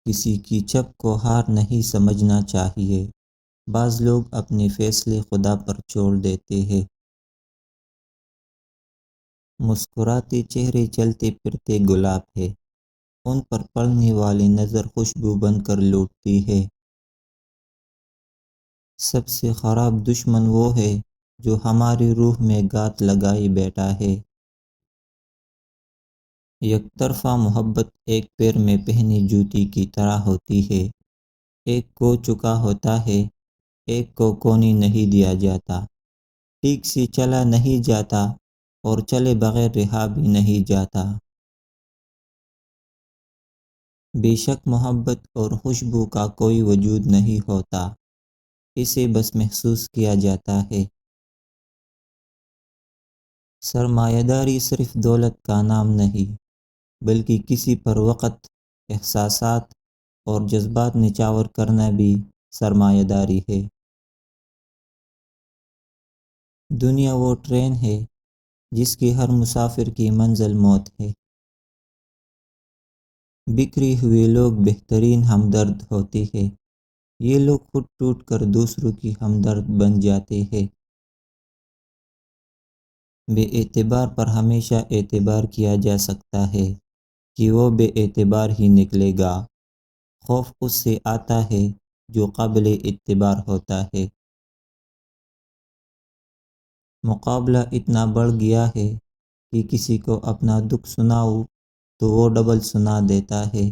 کسی کی چپ کو ہار نہیں سمجھنا چاہیے۔ بعض لوگ اپنے فیصلے خدا پر چھوڑ دیتے ہیں۔ مسکراتے چہرے چلتے پھرتے گلاب ہے، ان پر پڑنے والی نظر خوشبو بن کر لوٹتی ہے۔ سب سے خراب دشمن وہ ہے جو ہماری روح میں گات لگائے بیٹھا ہے۔ یک طرفہ محبت ایک پیر میں پہنی جوتی کی طرح ہوتی ہے، ایک کو چکا ہوتا ہے، ایک کو کونی نہیں دیا جاتا، ٹھیک سے چلا نہیں جاتا اور چلے بغیر رہا بھی نہیں جاتا۔ بے شک محبت اور خوشبو کا کوئی وجود نہیں ہوتا، اسے بس محسوس کیا جاتا ہے۔ سرمایہ داری صرف دولت کا نام نہیں، بلکہ کسی پر وقت، احساسات اور جذبات نچھاور کرنا بھی سرمایہ داری ہے۔ دنیا وہ ٹرین ہے جس کی ہر مسافر کی منزل موت ہے۔ بکھرے ہوئے لوگ بہترین ہمدرد ہوتے ہیں، یہ لوگ خود ٹوٹ کر دوسروں کی ہمدرد بن جاتے ہیں۔ بے اعتبار پر ہمیشہ اعتبار کیا جا سکتا ہے کہ وہ بے اعتبار ہی نکلے گا۔ خوف اس سے آتا ہے جو قابل اعتبار ہوتا ہے۔ مقابلہ اتنا بڑھ گیا ہے کہ کسی کو اپنا دکھ سناؤ تو وہ ڈبل سنا دیتا ہے۔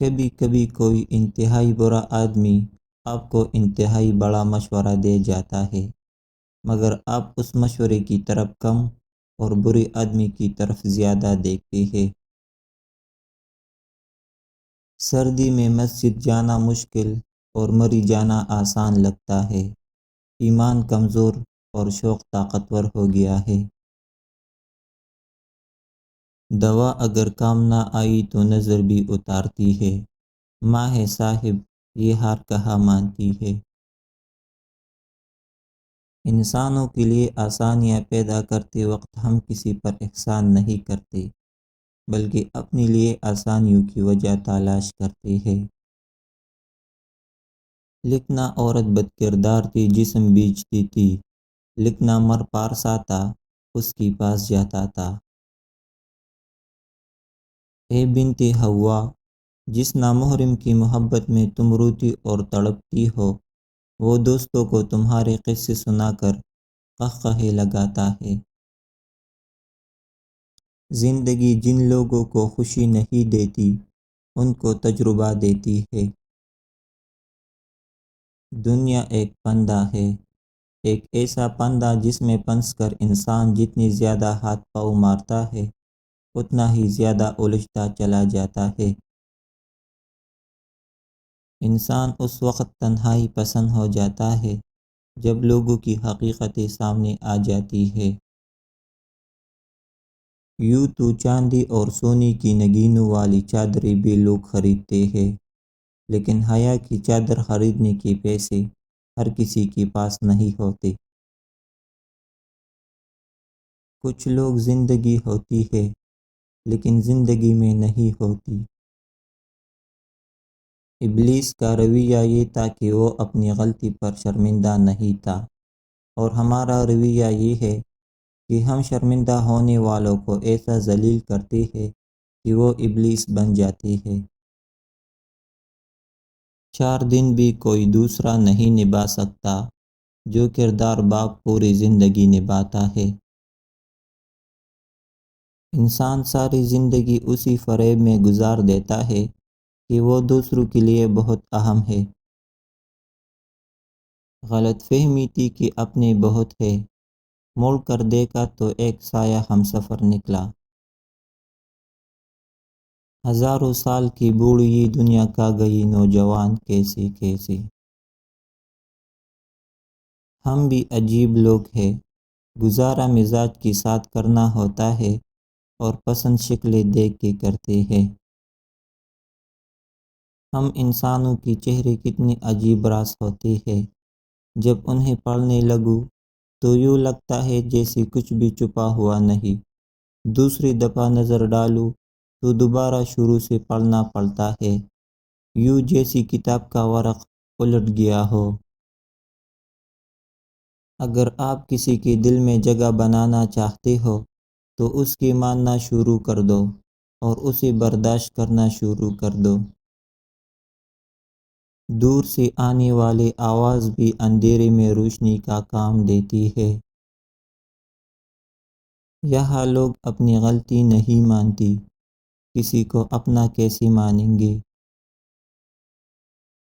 کبھی کبھی کوئی انتہائی برا آدمی آپ کو انتہائی بڑا مشورہ دے جاتا ہے، مگر آپ اس مشورے کی طرف کم اور برے آدمی کی طرف زیادہ دیکھتے ہیں۔ سردی میں مسجد جانا مشکل اور مری جانا آسان لگتا ہے۔ ایمان کمزور اور شوق طاقتور ہو گیا ہے۔ دوا اگر کام نہ آئی تو نظر بھی اتارتی ہے۔ ماں ہے صاحب یہ ہار کہاں مانتی ہے۔ انسانوں کے لیے آسانیاں پیدا کرتے وقت ہم کسی پر احسان نہیں کرتے، بلکہ اپنے لیے آسانیوں کی وجہ تلاش کرتے ہیں۔ لکھنا عورت بد کردار تھی جسم بیچتی تھی، لکھنا مر پارسا تھا اس کے پاس جاتا تھا۔ اے بنت حوا، جس نامحرم کی محبت میں تم روتی اور تڑپتی ہو، وہ دوستوں کو تمہارے قصے سنا کر قہقہے لگاتا ہے۔ زندگی جن لوگوں کو خوشی نہیں دیتی ان کو تجربہ دیتی ہے۔ دنیا ایک پندہ ہے، ایک ایسا پندہ جس میں پھنس کر انسان جتنی زیادہ ہاتھ پاؤں مارتا ہے اتنا ہی زیادہ الجھتا چلا جاتا ہے۔ انسان اس وقت تنہائی پسند ہو جاتا ہے جب لوگوں کی حقیقتیں سامنے آ جاتی ہے۔ یوں تو چاندی اور سونے کی نگینوں والی چادریں بھی لوگ خریدتے ہیں، لیکن حیا کی چادر خریدنے کے پیسے ہر کسی کے پاس نہیں ہوتے۔ کچھ لوگ زندگی ہوتی ہے لیکن زندگی میں نہیں ہوتی۔ ابلیس کا رویہ یہ تھا کہ وہ اپنی غلطی پر شرمندہ نہیں تھا، اور ہمارا رویہ یہ ہے کہ ہم شرمندہ ہونے والوں کو ایسا ذلیل کرتے ہیں کہ وہ ابلیس بن جاتے ہیں۔ 4 دن بھی کوئی دوسرا نہیں نبھا سکتا جو کردار باپ پوری زندگی نبھاتا ہے۔ انسان ساری زندگی اسی فریب میں گزار دیتا ہے کہ وہ دوسروں کے لیے بہت اہم ہے۔ غلط فہمی تھی کہ اپنے بہت ہے، مڑ کر دیکھا تو ایک سایہ ہم سفر نکلا۔ ہزاروں سال کی بوڑھی یہ دنیا کا گئی نوجوان کیسے کیسے۔ ہم بھی عجیب لوگ ہیں، گزارا مزاج کے ساتھ کرنا ہوتا ہے اور پسند شکلیں دیکھ کے کرتے ہیں۔ ہم انسانوں کے چہرے کتنے عجیب راز ہوتے ہیں، جب انہیں پڑھنے لگوں تو یوں لگتا ہے جیسے کچھ بھی چھپا ہوا نہیں، دوسری دفعہ نظر ڈالوں تو دوبارہ شروع سے پڑھنا پڑتا ہے، یوں جیسی کتاب کا ورق الٹ گیا ہو۔ اگر آپ کسی کے دل میں جگہ بنانا چاہتے ہو تو اس کی ماننا شروع کر دو اور اسے برداشت کرنا شروع کر دو۔ دور سے آنے والی آواز بھی اندھیرے میں روشنی کا کام دیتی ہے۔ یہاں لوگ اپنی غلطی نہیں مانتی، کسی کو اپنا کیسے مانیں گے؟